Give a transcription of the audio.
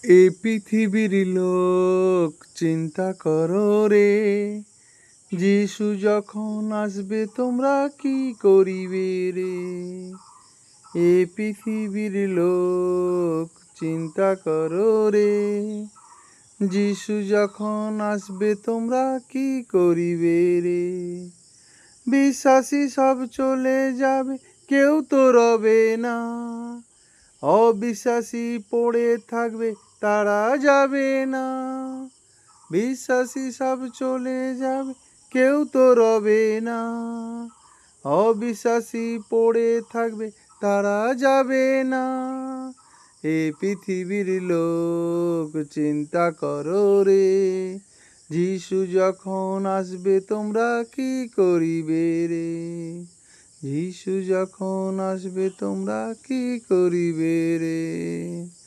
এ পৃথিবীর লোক চিন্তা করো রে, যিশু যখন আসবে তোমরা কি করিবে রে। এ পৃথিবীর লোক চিন্তা করো রে, যিশু যখন আসবে তোমরা কি করিবে রে। বিশ্বাসী সব চলে যাবে, কেউ তো রবে না। অবিশ্বাসী পড়ে থাকবে, তারা যাবে না। বিশ্বাসী সব চলে যাবে, কেউ তো রবে না। অবিশ্বাসী পড়ে থাকবে, তারা যাবে না। এ পৃথিবীর লোক চিন্তা করো রে, যিশু যখন আসবে তোমরা কি করিবে রে। যিশু যখন আসবে তোমরা কি করিবে রে।